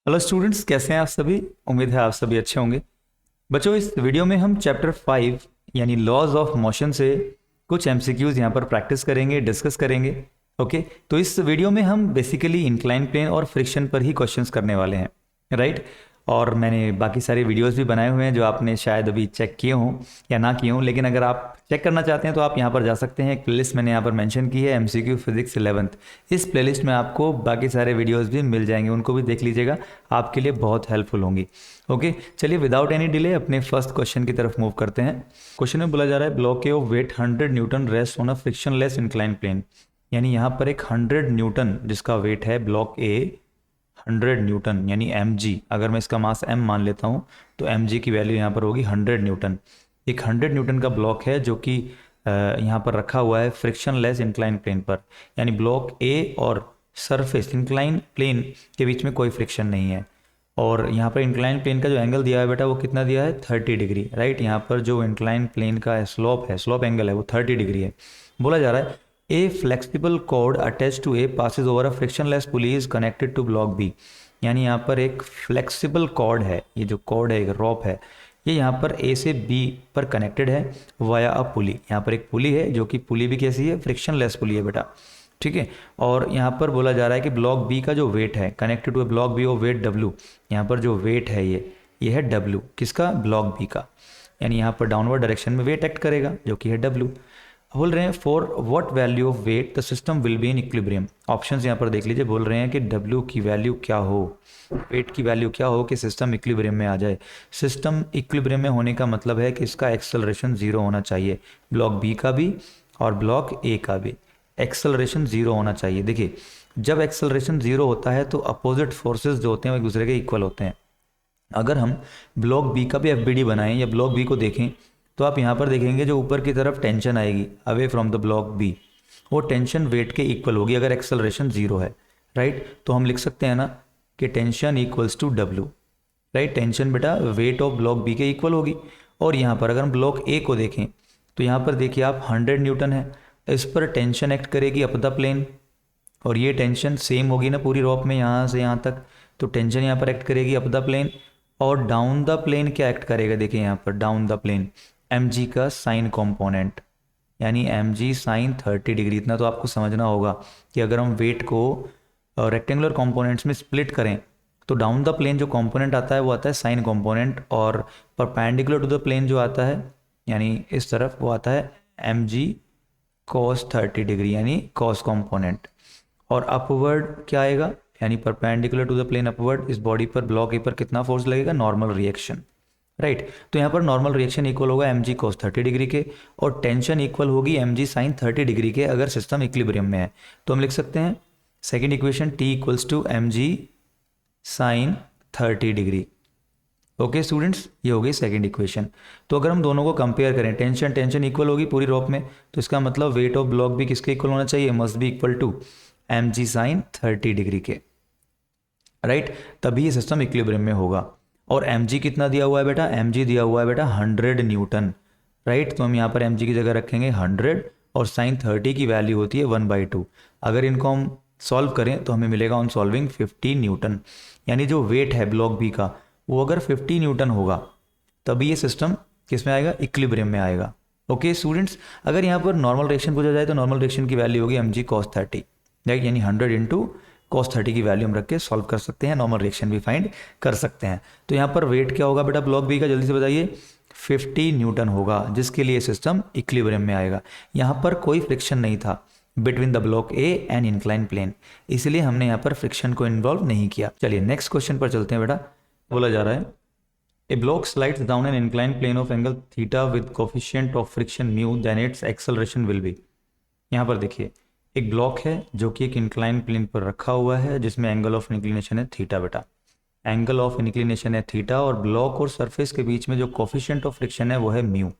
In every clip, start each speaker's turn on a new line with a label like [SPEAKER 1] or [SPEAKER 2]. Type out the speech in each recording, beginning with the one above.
[SPEAKER 1] Hello students, कैसे हैं आप सभी। उम्मीद है आप सभी अच्छे होंगे। बच्चों, इस वीडियो में हम चैप्टर 5 यानी लॉज ऑफ मोशन से कुछ एमसीक्यूज यहाँ पर प्रैक्टिस करेंगे, डिस्कस करेंगे। ओके, तो इस वीडियो में हम बेसिकली इंक्लाइन प्लेन और फ्रिक्शन पर ही क्वेश्चंस करने वाले हैं, राइट। और मैंने बाकी सारे वीडियोस भी बनाए हुए हैं जो आपने शायद अभी चेक किए हों या ना किए हों, लेकिन अगर आप चेक करना चाहते हैं तो आप यहाँ पर जा सकते हैं। एक प्लेलिस्ट मैंने यहाँ पर मेंशन की है, एमसीक्यू फिजिक्स 11th। इस प्लेलिस्ट में आपको बाकी सारे वीडियोस भी मिल जाएंगे, उनको भी देख लीजिएगा, आपके लिए बहुत हेल्पफुल होंगी। ओके, चलिए विदाउट एनी डिले अपने फर्स्ट क्वेश्चन की तरफ मूव करते हैं। क्वेश्चन में बोला जा रहा है block A of weight 100 newton rest on a frictionless incline plane. यानी यहाँ पर एक 100 न्यूटन जिसका वेट है, ब्लॉक ए 100 न्यूटन यानी mg। अगर मैं इसका मास m मान लेता हूँ तो mg की वैल्यू यहाँ पर होगी 100 न्यूटन। एक 100 न्यूटन का ब्लॉक है जो कि यहाँ पर रखा हुआ है फ्रिक्शनलेस इंक्लाइन प्लेन पर। यानी ब्लॉक ए और सरफेस इंक्लाइन प्लेन के बीच में कोई फ्रिक्शन नहीं है। और यहाँ पर इंक्लाइन प्लेन का जो एंगल दिया है बेटा वो कितना दिया है, 30 डिग्री, राइट। यहाँ पर जो इंक्लाइन प्लेन का स्लोप है, स्लोप एंगल है, वो 30 डिग्री है। बोला जा रहा है a flexible cord attach to A passes over a frictionless pulley is connected to block B. यानी यहाँ पर एक फ्लेक्सिबल कॉर्ड है, ये जो कॉर्ड है, एक रॉप है, ये यहाँ पर ए से बी पर कनेक्टेड है वाया अ पुली। यहाँ पर एक पुली है जो कि पुली भी कैसी है, फ्रिक्शनलेस पुली है बेटा, ठीक है। और यहाँ पर बोला जा रहा है कि ब्लॉक बी का जो वेट है कनेक्टेड टू ब्लॉक बी और वेट डब्ल्यू। यहाँ पर जो वेट है ये है डब्ल्यू, किसका, ब्लॉक बी का। यानी यहाँ पर डाउनवर्ड डायरेक्शन में वेट एक्ट करेगा जो कि है डब्ल्यू। बोल रहे हैं for what value of weight the system will be in equilibrium. Options यहाँ पर देख लीजिए, बोल रहे हैं कि डब्ल्यू की वैल्यू क्या हो, वेट की वैल्यू क्या हो कि सिस्टम इक्विलिब्रियम में आ जाए। सिस्टम इक्विलिब्रियम में होने का मतलब है कि इसका एक्सेलरेशन जीरो होना चाहिए, ब्लॉक बी का भी और ब्लॉक ए का भी एक्सेलरेशन जीरो होना चाहिए। देखिए, जब एक्सेलरेशन जीरो होता है तो अपोजिट फोर्सेस जो होते हैं वो एक दूसरे के इक्वल होते हैं। अगर हम ब्लॉक बी का भी एफ बनाएं या ब्लॉक बी को देखें तो आप यहाँ पर देखेंगे जो ऊपर की तरफ टेंशन आएगी away from the block B, वो टेंशन वेट के इक्वल होगी अगर एक्सेलरेशन जीरो है, राइट। तो हम लिख सकते हैं ना कि tension equals to W, right. Tension बेटा वेट ऑफ ब्लॉक बी के इक्वल होगी। और यहाँ पर अगर हम ब्लॉक ए को देखें तो यहाँ पर देखिए आप 100 न्यूटन है, इस पर टेंशन एक्ट करेगी अप द प्लेन, और ये टेंशन सेम होगी ना पूरी रॉप में यहाँ से यहाँ तक, तो टेंशन यहाँ पर एक्ट करेगी अप द प्लेन। और डाउन द प्लेन क्या एक्ट करेगा, देखिए यहाँ पर डाउन द प्लेन mg का साइन कंपोनेंट, यानी mg साइन 30 डिग्री। इतना तो आपको समझना होगा कि अगर हम वेट को रेक्टेंगुलर कंपोनेंट्स में स्प्लिट करें तो डाउन द प्लेन जो कंपोनेंट आता है वो आता है साइन कंपोनेंट, और परपेंडिकुलर टू द प्लेन जो आता है यानी इस तरफ वो आता है mg cos 30 डिग्री यानी cos कंपोनेंट। और अपवर्ड क्या आएगा, यानी perpendicular to the plane upward इस बॉडी पर ब्लॉक ए पर कितना फोर्स लगेगा, नॉर्मल रिएक्शन, राइट। तो यहाँ पर नॉर्मल रिएक्शन इक्वल होगा mg cos 30 डिग्री के, और टेंशन इक्वल होगी mg साइन 30 डिग्री के अगर सिस्टम इक्विलिब्रियम में है। तो हम लिख सकते हैं second equation t equals to mg sine 30 degree. Okay students, ये हो गई सेकेंड इक्वेशन। तो अगर हम दोनों को कंपेयर करें, टेंशन इक्वल होगी पूरी रॉप में, तो इसका मतलब वेट ऑफ ब्लॉक भी किसके इक्वल होना चाहिए, must be equal to mg sine 30 degree के, राइट। तभी ये सिस्टम इक्विलिब्रियम में होगा। और mg कितना दिया हुआ है बेटा, mg दिया हुआ है बेटा 100 न्यूटन, राइट। तो हम यहाँ पर mg की जगह रखेंगे 100 और साइन 30 की वैल्यू होती है 1/2। अगर इनको हम सॉल्व करें तो हमें मिलेगा ऑन सॉल्विंग 50 न्यूटन। यानी जो वेट है ब्लॉक बी का वो अगर 50 न्यूटन होगा तभी ये सिस्टम किस में आएगा, इक्विलिब्रियम में आएगा। ओके स्टूडेंट्स, अगर यहाँ पर नॉर्मल रिएक्शन पूछा जाए तो नॉर्मल रिएक्शन की वैल्यू होगी mg cos 30, राइट। यानी 100 इंटू cos 30 की वैल्यू हम रख के सॉल्व कर सकते हैं, नॉर्मल रिएक्शन भी फाइंड कर सकते हैं। तो यहाँ पर वेट क्या होगा बेटा ब्लॉक बी का, जल्दी से बताइए, 50 न्यूटन होगा, जिसके लिए सिस्टम इक्विलिब्रियम में आएगा। यहाँ पर कोई फ्रिक्शन नहीं था between the block A and incline plane, इसलिए हमने यहाँ पर फ्रिक्शन को इन्वॉल्व नहीं किया। चलिए नेक्स्ट क्वेश्चन पर चलते हैं बेटा। बोला जा रहा है a block slides down an incline plane of angle theta with coefficient of friction mu, then its acceleration will be. यहाँ पर देखिए एक ब्लॉक है जो कि एक इंक्लाइन प्लेन पर रखा हुआ है जिसमें एंगल ऑफ इंक्लिनेशन है थीटा बेटा, एंगल ऑफ इंक्लिनेशन है थीटा, और ब्लॉक और सरफेस के बीच में जो कोफिशिएंट ऑफ फ्रिक्शन है वो है म्यू,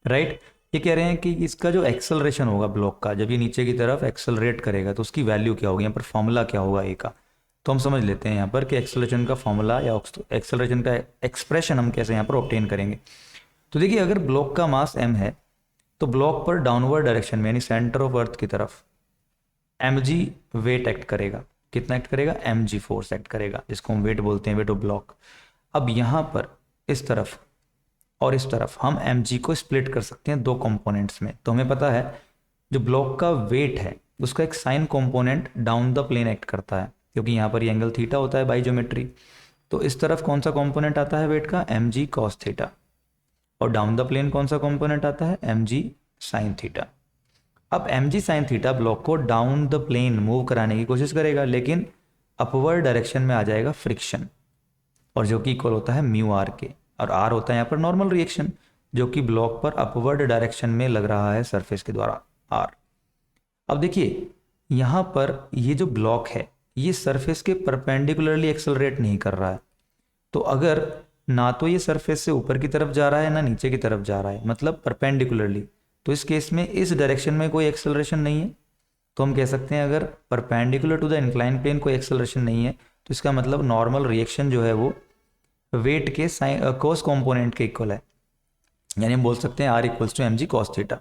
[SPEAKER 1] राइट। ये कह रहे हैं कि इसका जो एक्सेलरेशन होगा ब्लॉक का, जब ये नीचे की तरफ एक्सेलरेट करेगा तो उसकी वैल्यू क्या होगी, यहाँ पर फॉर्मूला क्या होगा ए का। तो हम समझ लेते हैं यहाँ पर कि एक्सेलरेशन का फॉर्मूला या एक्सेलरेशन का एक्सप्रेशन हम कैसे यहाँ पर ऑब्टेन करेंगे। तो देखिए अगर ब्लॉक का मास m है तो ब्लॉक पर डाउनवर्ड डायरेक्शन में यानी सेंटर ऑफ अर्थ की तरफ mg वेट एक्ट करेगा, कितना एक्ट करेगा, mg फोर्स एक्ट करेगा, जिसको हम वेट बोलते हैं, वेट ऑफ ब्लॉक। अब यहाँ पर इस तरफ और इस तरफ हम mg को स्प्लिट कर सकते हैं दो कंपोनेंट्स में। तो हमें पता है जो ब्लॉक का वेट है उसका एक sine component down the plane act करता है, क्योंकि यहाँ पर ये एंगल थीटा होता है बाई ज्योमेट्री। तो इस तरफ कौन सा कंपोनेंट आता है वेट का, mg cos थीटा, और डाउन द प्लेन कौन सा कंपोनेंट आता है, mg sin थीटा। अब mg sin थीटा ब्लॉक को डाउन द प्लेन मूव कराने की कोशिश करेगा, लेकिन अपवर्ड डायरेक्शन में आ जाएगा फ्रिक्शन, और जो कि इक्वल होता है म्यू आर के, और आर होता है यहाँ पर नॉर्मल रिएक्शन जो कि ब्लॉक पर अपवर्ड डायरेक्शन में लग रहा है सरफेस के द्वारा, आर। अब देखिए यहाँ पर ये जो ब्लॉक है ये सरफेस के परपेंडिकुलरली एक्सेलरेट नहीं कर रहा है, तो अगर ना तो ये सरफेस से ऊपर की तरफ जा रहा है ना नीचे की तरफ जा रहा है, मतलब परपेंडिकुलरली, तो इस केस में इस डायरेक्शन में कोई एक्सेलरेशन नहीं है। तो हम कह सकते हैं अगर perpendicular to the incline plane कोई एक्सेलरेशन नहीं है तो इसका मतलब नॉर्मल रिएक्शन जो है वो वेट के कोस कंपोनेंट के इक्वल है, यानी हम बोल सकते हैं R equals to mg cos theta.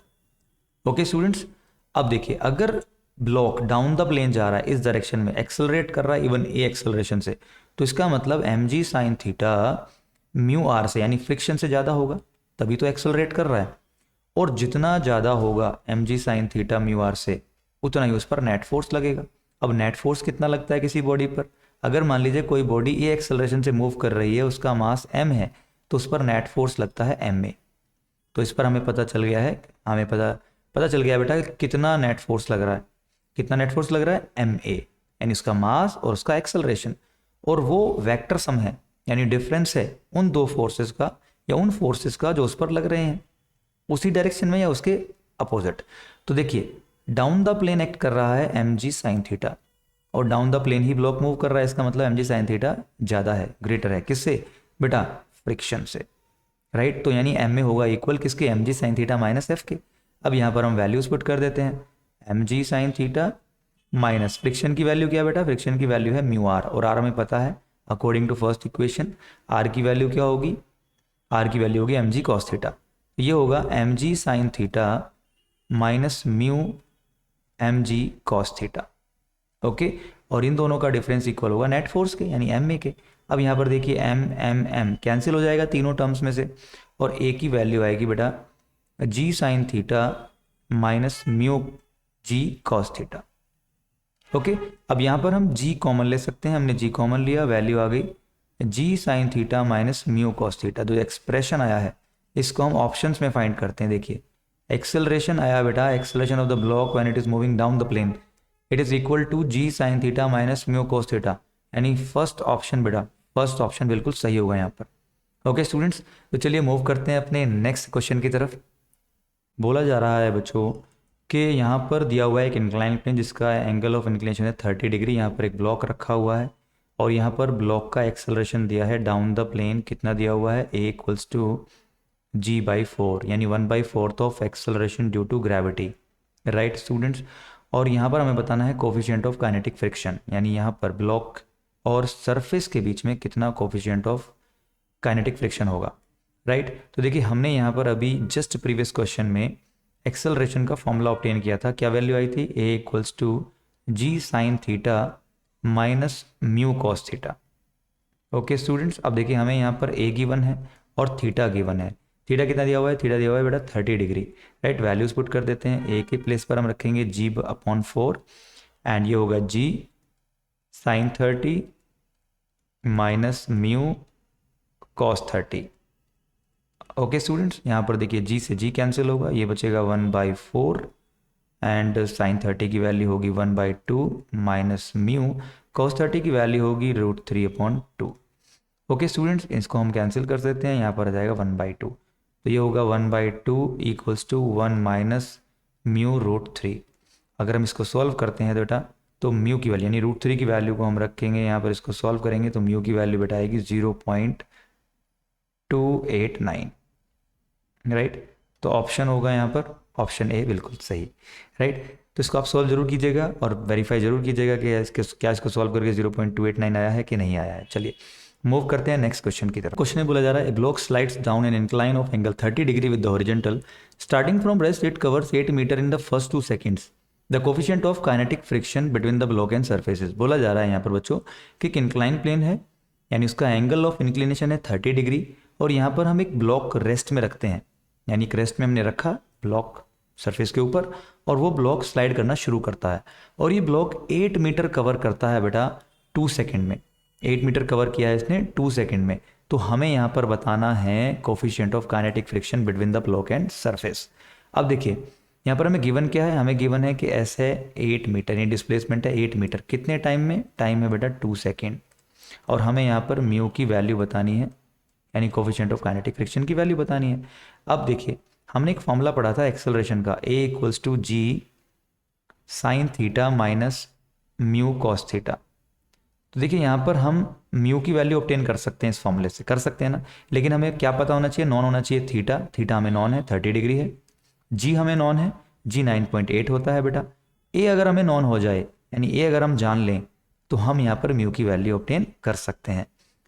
[SPEAKER 1] Okay students, अब देखिए अगर ब्लॉक डाउन द प्लेन जा रहा है इस डायरेक्शन में, एक्सेलरेट कर रहा है इवन ए एक्सेलरेशन से, तो इसका मतलब mg sin theta mu R से यानी फ्रिक्शन से ज़्यादा होगा, तभी तो एक्सेलरेट कर रहा है। और जितना ज़्यादा होगा mg sin theta mu R से, उतना ही उस पर नेट फोर्स लगेगा। अब नेट फोर्स कितना लगता है किसी बॉडी पर, अगर मान लीजिए कोई बॉडी ए एक्सेलरेशन से मूव कर रही है, उसका मास m है, तो उस पर नेट फोर्स लगता है ma। तो इस पर हमें पता चल गया है, हमें पता चल गया बेटा कितना नेट फोर्स लग रहा है, कितना नेट फोर्स लग रहा है, ma, यानी उसका मास और उसका एक्सेलरेशन, और वो वेक्टर सम है, यानी डिफरेंस है उन दो फोर्सेस का या उन फोर्सेस का जो उस पर लग रहे हैं उसी डायरेक्शन में या उसके अपोजिट। तो देखिए डाउन द प्लेन एक्ट कर रहा है mg sin थीटा, और डाउन द प्लेन ही ब्लॉक मूव कर रहा है, इसका मतलब mg sin थीटा ज़्यादा है, ग्रेटर है, किससे बेटा, फ्रिक्शन से, राइट। तो यानी ma होगा इक्वल किसके, mg sin theta minus f के। अब यहाँ पर हम वैल्यूज पुट कर देते हैं, mg sin theta minus friction की वैल्यू क्या बेटा, फ्रिक्शन की वैल्यू है म्यू आर, और आर हमें पता है according to first equation R की वैल्यू क्या होगी, आर की वैल्यू होगी mg cos थीटा। ये होगा mg sin theta minus mu mg cos theta. Okay, और इन दोनों का डिफरेंस इक्वल होगा नेट फोर्स के यानी ma के। अब यहाँ पर देखिए m कैंसिल हो जाएगा तीनों टर्म्स में से, और a की वैल्यू आएगी बेटा g sin theta minus mu g cos theta. Okay, अब यहाँ पर हम g कॉमन ले सकते हैं, हमने g कॉमन लिया, वैल्यू आ गई g sin theta minus mu cos theta. जो एक्सप्रेशन आया है इसको हम ऑप्शंस में फाइंड करते हैं। देखिए एक्सेलरेशन आया बेटा, acceleration of the block when it is moving down the plane, it is equal to g sin theta minus mu cos theta, यानी फर्स्ट ऑप्शन बेटा, फर्स्ट ऑप्शन बिल्कुल सही होगा यहाँ पर। ओके स्टूडेंट्स, तो चलिए मूव करते हैं अपने नेक्स्ट क्वेश्चन की तरफ। बोला जा रहा है बच्चों कि यहाँ पर दिया हुआ है एक इंक्लाइन प्लेन जिसका एंगल ऑफ इंक्लिनेशन है 30 डिग्री, यहाँ पर एक ब्लॉक रखा हुआ है, और यहाँ पर ब्लॉक का एक्सेलरेशन दिया है डाउन द प्लेन, कितना दिया हुआ है, a इक्वल्स टू g/4, यानी 1/4 of acceleration due to gravity, right students. और यहाँ पर हमें बताना है कोफिशिएंट ऑफ काइनेटिक फ्रिक्शन, यानी यहाँ पर ब्लॉक और सरफेस के बीच में कितना कोफिशिएंट ऑफ काइनेटिक फ्रिक्शन होगा, राइट। तो देखिए हमने यहाँ पर अभी जस्ट प्रीवियस क्वेश्चन में एक्सेलरेशन का फॉर्मूला ऑब्टेन किया था, क्या वैल्यू आई थी, a equals to g sin theta minus mu cos theta. Okay students, अब देखिए हमें यहाँ पर a गिवन है और थीटा गिवन है। थीटा कितना दिया हुआ है, थीटा दिया हुआ है बेटा 30 डिग्री, राइट। वैल्यूज पुट कर देते हैं, a के प्लेस पर हम रखेंगे g/4, एंड ये होगा g sin 30 minus mu cos 30। Okay students, यहाँ पर देखिए g से g कैंसिल होगा, ये बचेगा 1/4, एंड sin 30 की वैल्यू होगी 1/2 माइनस म्यू cos 30 की वैल्यू होगी √3/2। ओके स्टूडेंट्स, इसको हम कैंसिल कर देते हैं, यहाँ पर आ जाएगा 1/2, तो ये होगा 1/2 इक्वल्स टू 1 माइनस म्यू √3। अगर हम इसको सॉल्व करते हैं तो बेटा, तो म्यू की वैल्यू यानी √3 की वैल्यू को हम रखेंगे यहाँ पर, इसको सॉल्व करेंगे तो म्यू की वैल्यू बेटा आएगी 0.289, राइट। तो ऑप्शन होगा यहाँ पर ऑप्शन ए बिल्कुल सही, राइट। तो इसको आप सॉल्व जरूर कीजिएगा और वेरीफाई जरूर कीजिएगा कि क्या इसको सॉल्व करके 0.289 आया है कि नहीं आया है। चलिए मूव करते हैं नेक्स्ट क्वेश्चन की तरफ। क्वेश्चन में बोला जा रहा है, a block slides down an incline of angle 30 degree with the horizontal, starting from rest it covers 8 metre in the first 2 seconds, the coefficient of kinetic friction between the block and surfaces. बोला जा रहा है यहाँ पर बच्चों कि एक incline plane है, यानी उसका एंगल ऑफ इंक्लिनेशन है 30 डिग्री, और यहाँ पर हम एक ब्लॉक रेस्ट में रखते हैं, यानी एक रेस्ट में हमने रखा ब्लॉक सरफेस के ऊपर, और वो ब्लॉक स्लाइड करना शुरू करता है, और ये ब्लॉक 8 मीटर कवर करता है बेटा 2 सेकेंड में। 8 मीटर कवर किया है इसने 2 सेकेंड में। तो हमें यहाँ पर बताना है coefficient of kinetic friction between the block and surface. अब देखिए यहाँ पर हमें गिवन क्या है, हमें गिवन है कि एस है 8 मीटर, ये डिस्प्लेसमेंट है 8 मीटर, कितने टाइम में, टाइम है बेटा 2 सेकेंड, और हमें यहाँ पर म्यू की वैल्यू बतानी है, यानी कोफिशिएंट ऑफ काइनेटिक फ्रिक्शन की वैल्यू बतानी है। अब देखिए हमने एक फॉर्मूला पढ़ा था एक्सेलरेशन का, A equals to g sine theta minus mu cos theta. तो देखिए यहाँ पर हम म्यू की वैल्यू ऑब्टेन कर सकते हैं इस फॉर्मूले से, कर सकते हैं ना, लेकिन हमें क्या पता होना चाहिए, नॉन होना चाहिए थीटा, थीटा हमें नॉन है 30 डिग्री है, जी हमें नॉन है, जी 9.8 होता है बेटा। ए अगर हमें नॉन हो जाए, यानी ए अगर हम जान लें, तो हम यहाँ पर म्यू की वैल्यू ऑब्टेन कर सकते हैं।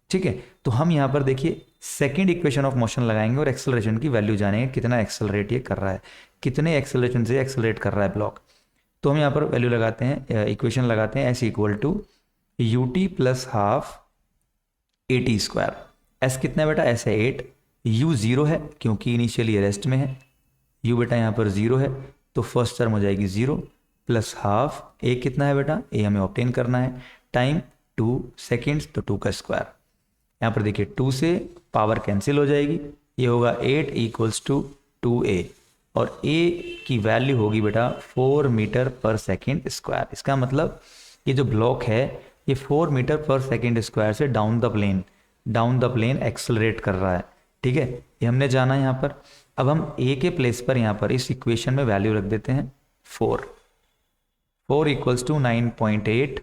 [SPEAKER 1] ठीक है, तो हम यहाँ पर देखिए सेकेंड इक्वेशन ऑफ मोशन लगाएंगे और एक्सेलरेशन की वैल्यू जानेंगे, कितना एक्सेलरेट ये कर रहा है, कितने एक्सेलरेशन से एक्सेलरेट कर रहा है ब्लॉक। तो हम यहाँ पर वैल्यू लगाते हैं, इक्वेशन लगाते हैं, s equal to u t plus half a t square. S कितना है बेटा, एस है 8, यू 0 है क्योंकि इनिशियली रेस्ट में है, यू बेटा यहाँ पर 0 है, तो फर्स्ट टर्म हो जाएगी 0 प्लस हाफ, ए कितना है बेटा, ए हमें ऑब्टेन करना है, टाइम 2 सेकेंड्स, तो 2 का स्क्वायर। यहाँ पर देखिए 2 से पावर कैंसिल हो जाएगी, ये होगा 8 इक्वल्स टू 2a, और a की वैल्यू होगी बेटा 4 मीटर पर सेकेंड स्क्वायर। इसका मतलब ये जो ब्लॉक है ये 4 मीटर पर सेकेंड स्क्वायर से डाउन द प्लेन एक्सेलरेट कर रहा है। ठीक है, ये हमने जाना यहाँ पर। अब हम a के प्लेस पर यहाँ पर इस इक्वेशन में वैल्यू रख देते हैं 4 equals to 9.8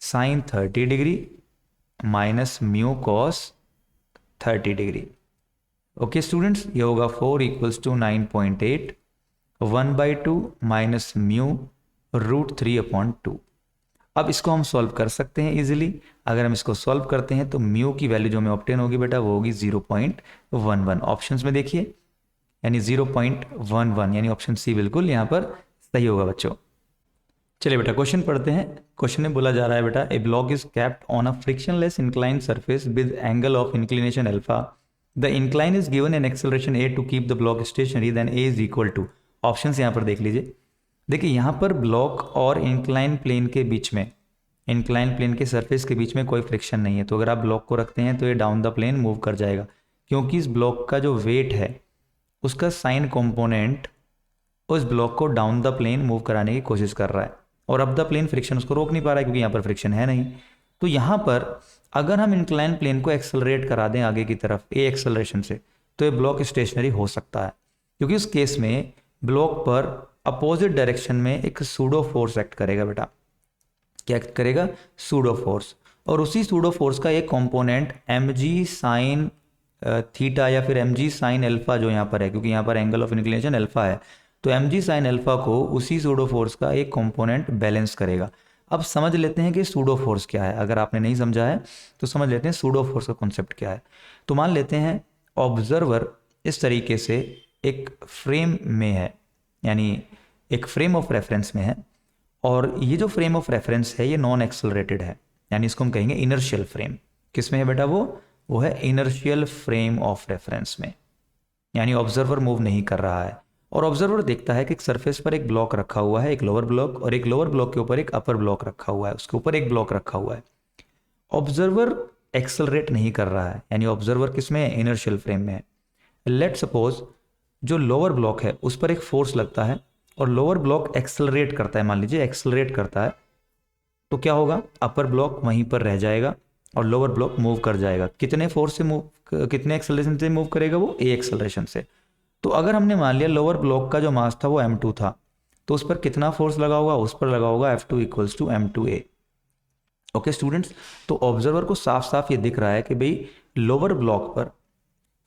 [SPEAKER 1] sine 30 degree minus mu cos 30 degree. Okay students, ये होगा 4 इक्वल्स टू 9.8 1/2 माइनस म्यू √3/2। अब इसको हम सॉल्व कर सकते हैं इजीली। अगर हम इसको सॉल्व करते हैं तो म्यू की वैल्यू जो हमें ऑब्टेन होगी बेटा वो होगी 0.11। ऑप्शंस में देखिए, यानी 0.11, यानी ऑप्शन सी बिल्कुल यहाँ पर सही होगा बच्चों। चलिए बेटा क्वेश्चन पढ़ते हैं। क्वेश्चन में बोला जा रहा है बेटा, a block is kept on a frictionless inclined surface with angle of inclination alpha. The incline is given an acceleration a to keep the block stationary, then a is equal to. Options यहाँ पर देख लीजिए। देखिए यहाँ पर block और incline plane के बीच में, इंक्लाइन प्लेन के सरफेस के बीच में कोई फ्रिक्शन नहीं है, तो अगर आप ब्लॉक को रखते हैं तो ये डाउन द प्लेन मूव कर जाएगा, क्योंकि इस ब्लॉक का जो वेट है उसका साइन कंपोनेंट उस ब्लॉक को डाउन द प्लेन मूव कराने की कोशिश कर रहा है, और अप द प्लेन फ्रिक्शन उसको रोक नहीं पा रहा है क्योंकि यहाँ पर फ्रिक्शन है नहीं। तो यहाँ पर अगर हम इंक्लाइन प्लेन को एक्सेलरेट करा दें आगे की तरफ ए एक्सेलरेशन से, तो ये ब्लॉक स्टेशनरी हो सकता है, क्योंकि उस केस में ब्लॉक पर अपोजिट डायरेक्शन में एक सूडो फोर्स एक्ट करेगा बेटा। क्या एक्ट करेगा, सूडो फोर्स, और उसी सूडो फोर्स का एक कंपोनेंट mg साइन थीटा या फिर mg साइन अल्फा जो यहाँ पर है, क्योंकि यहाँ पर एंगल ऑफ इंक्लिनेशन अल्फा है, तो mg साइन अल्फा को उसी सूडो फोर्स का एक कंपोनेंट बैलेंस करेगा। अब समझ लेते हैं कि सूडो फोर्स क्या है। अगर आपने नहीं समझा है तो समझ लेते हैं सूडो फोर्स का कॉन्सेप्ट क्या है। तो मान लेते हैं ऑब्जर्वर इस तरीके से एक फ्रेम में है, यानी एक फ्रेम ऑफ रेफरेंस में है, और ये जो फ्रेम ऑफ रेफरेंस है ये नॉन एक्सेलरेटेड है, यानी इसको हम कहेंगे इनर्शियल फ्रेम। किस में है बेटा, वो है इनर्शियल फ्रेम ऑफ रेफरेंस में, यानी ऑब्जर्वर मूव नहीं कर रहा है, और ऑब्जर्वर देखता है कि एक सरफेस पर एक ब्लॉक रखा हुआ है, एक लोअर ब्लॉक, और एक लोअर ब्लॉक के ऊपर एक अपर ब्लॉक रखा हुआ है, उसके ऊपर एक ब्लॉक रखा हुआ है। ऑब्जर्वर एक्सेलरेट नहीं कर रहा है, यानी ऑब्जर्वर किस में है, इनर्शियल फ्रेम में है। लेट सपोज जो लोअर ब्लॉक है उस पर एक फोर्स लगता है और लोअर ब्लॉक एक्सेलरेट करता है, मान लीजिए एक्सेलरेट करता है, तो क्या होगा, अपर ब्लॉक वहीं पर रह जाएगा और लोअर ब्लॉक मूव कर जाएगा। कितने फोर्स से मूव, कितने एक्सेलरेशन से मूव करेगा, वो ए एक्सेलरेशन से। तो अगर हमने मान लिया लोअर ब्लॉक का जो मास था वो m2 था, तो उस पर कितना फोर्स लगा होगा, उस पर लगा होगा F2 equals to m2a। Okay students, तो ऑब्जर्वर को साफ साफ ये दिख रहा है कि भाई लोअर ब्लॉक पर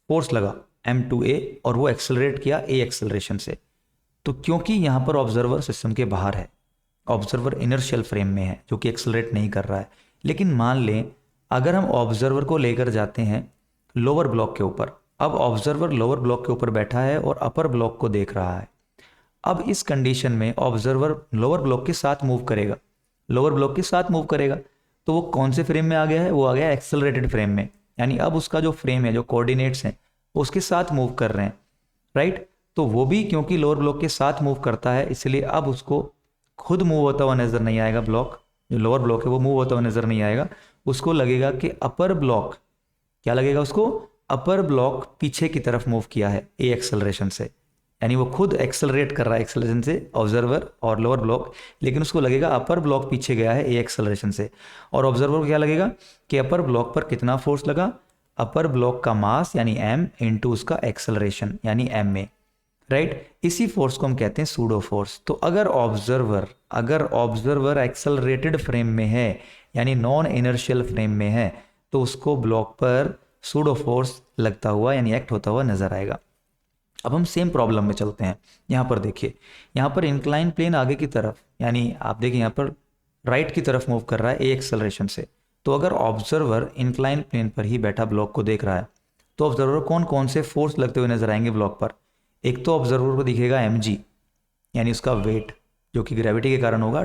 [SPEAKER 1] फोर्स लगा m2a और वो एक्सेलरेट किया a एक्सेलरेशन से। तो क्योंकि यहाँ पर ऑब्जर्वर सिस्टम के बाहर है, ऑब्जर्वर इनर्शियल फ्रेम में है जो कि एक्सेलरेट नहीं कर रहा है, लेकिन मान लें अगर हम ऑब्जर्वर को लेकर जाते हैं लोअर ब्लॉक के ऊपर, अब ऑब्जर्वर लोअर ब्लॉक के ऊपर बैठा है और अपर ब्लॉक को देख रहा है, अब इस कंडीशन में ऑब्जर्वर लोअर ब्लॉक के साथ मूव करेगा, लोअर ब्लॉक के साथ मूव करेगा, तो वो कौन से फ्रेम में आ गया है, वो आ गया एक्सेलरेटेड फ्रेम में, यानी अब उसका जो फ्रेम है, जो कोऑर्डिनेट्स हैं वो उसके साथ मूव कर रहे हैं, राइट। तो वो भी क्योंकि लोअर ब्लॉक के साथ मूव करता है, इसलिए अब उसको खुद मूव होता हुआ नजर नहीं आएगा, ब्लॉक जो लोअर ब्लॉक है वो मूव होता हुआ नजर नहीं आएगा, उसको लगेगा कि अपर ब्लॉक, क्या लगेगा उसको, अपर ब्लॉक पीछे की तरफ मूव किया है ए एक्सेलरेशन से, यानी वो खुद एक्सेलरेट कर रहा है एक्सेलरेशन से ऑब्जर्वर और लोअर ब्लॉक, लेकिन उसको लगेगा अपर ब्लॉक पीछे गया है ए एक्सेलरेशन से, और ऑब्जर्वर को क्या लगेगा कि अपर ब्लॉक पर कितना फोर्स लगा, अपर ब्लॉक का मास यानी m इंटू उसका एक्सेलरेशन यानी ma, राइट। इसी फोर्स को हम कहते हैं सूडो फोर्स। तो अगर ऑब्जर्वर एक्सेलरेटेड फ्रेम में है यानी नॉन इनर्शियल फ्रेम में है, तो उसको ब्लॉक पर सूडो फोर्स लगता हुआ यानी एक्ट होता हुआ नजर आएगा। अब हम सेम प्रॉब्लम में चलते हैं। यहाँ पर देखिए, यहाँ पर इंक्लाइन प्लेन आगे की तरफ, यानी आप देखिए यहाँ पर राइट की तरफ मूव कर रहा है ए एक्सेलरेशन से, तो अगर ऑब्जर्वर इंक्लाइन प्लेन पर ही बैठा ब्लॉक को देख रहा है, तो ऑब्जर्वर कौन कौन से फोर्स लगते हुए नजर आएंगे ब्लॉक पर। एक तो ऑब्जर्वर को दिखेगा mg, यानी उसका वेट जो कि ग्रेविटी के कारण होगा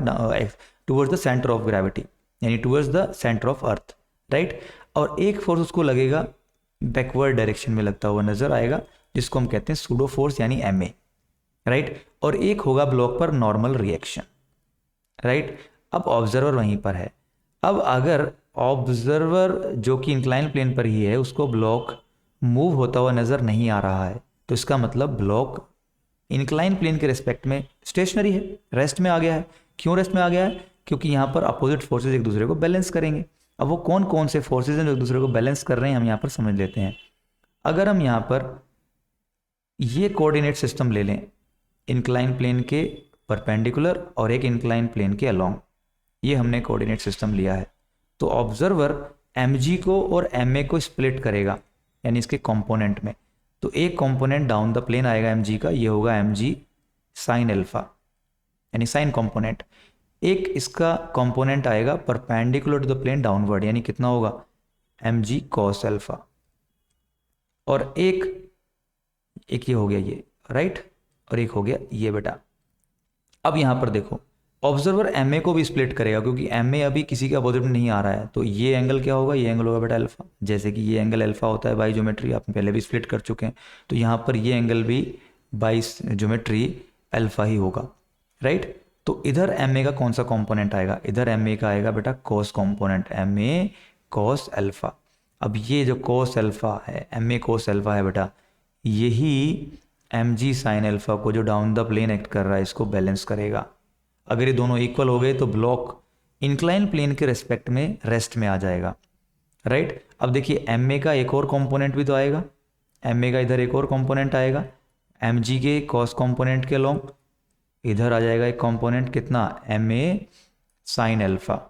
[SPEAKER 1] towards the centre of gravity, यानी towards the centre of earth, right. और एक फोर्स उसको लगेगा बैकवर्ड डायरेक्शन में लगता हुआ नजर आएगा, जिसको हम कहते हैं सूडो फोर्स यानी ma, राइट। और एक होगा ब्लॉक पर नॉर्मल रिएक्शन, राइट। अब ऑब्जर्वर वहीं पर है। अब अगर ऑब्जर्वर जो कि इंक्लाइन प्लेन पर ही है, उसको ब्लॉक मूव होता हुआ नजर नहीं आ रहा है, तो इसका मतलब ब्लॉक इंक्लाइन प्लेन के रिस्पेक्ट में स्टेशनरी है, रेस्ट में आ गया है। क्यों रेस्ट में आ गया है, क्योंकि यहाँ पर अपोजिट फोर्सेज एक दूसरे को बैलेंस करेंगे। अब वो कौन कौन से फोर्सेज हैं जो एक दूसरे को बैलेंस कर रहे हैं, हम यहाँ पर समझ लेते हैं। अगर हम यहाँ पर ये कोऑर्डिनेट सिस्टम ले लें, इंक्लाइन प्लेन के परपेंडिकुलर और एक इंक्लाइन प्लेन के अलोंग, ये हमने कोऑर्डिनेट सिस्टम लिया है, तो ऑब्जर्वर mg को और ma को स्प्लिट करेगा, यानी इसके कंपोनेंट में। तो एक कंपोनेंट डाउन द प्लेन आएगा mg का, ये होगा mg साइन अल्फा, यानी साइन कंपोनेंट। एक इसका कंपोनेंट आएगा perpendicular to the plane downward, यानी कितना होगा mg कॉस अल्फा, और एक ये हो गया ये, राइट, और एक हो गया ये बेटा। अब यहां पर देखो, ऑब्जर्वर ma को भी स्प्लिट करेगा, क्योंकि ma अभी किसी के अपोजिट में नहीं आ रहा है, तो ये एंगल क्या होगा, ये एंगल होगा बेटा अल्फा, जैसे कि ये एंगल अल्फा होता है बाई ज्योमेट्री, आप पहले भी स्प्लिट कर चुके हैं, तो यहाँ पर ये एंगल भी बाई ज्योमेट्री अल्फा ही होगा, राइट। तो इधर ma का कौन सा कॉम्पोनेंट आएगा, इधर ma का आएगा बेटा cos component, ma cos alpha. अब ये जो कॉस अल्फा है, ma कॉस अल्फा है बेटा, यही mg साइन अल्फा को जो डाउन द प्लेन एक्ट कर रहा है इसको बैलेंस करेगा। अगर ये दोनों इक्वल हो गए तो ब्लॉक इंक्लाइन प्लेन के रेस्पेक्ट में रेस्ट में आ जाएगा, राइट। अब देखिए ma का एक और कंपोनेंट भी तो आएगा, ma का इधर एक और कंपोनेंट आएगा, mg के कॉस कंपोनेंट के अलोंग इधर आ जाएगा एक कंपोनेंट, कितना, ma साइन अल्फा।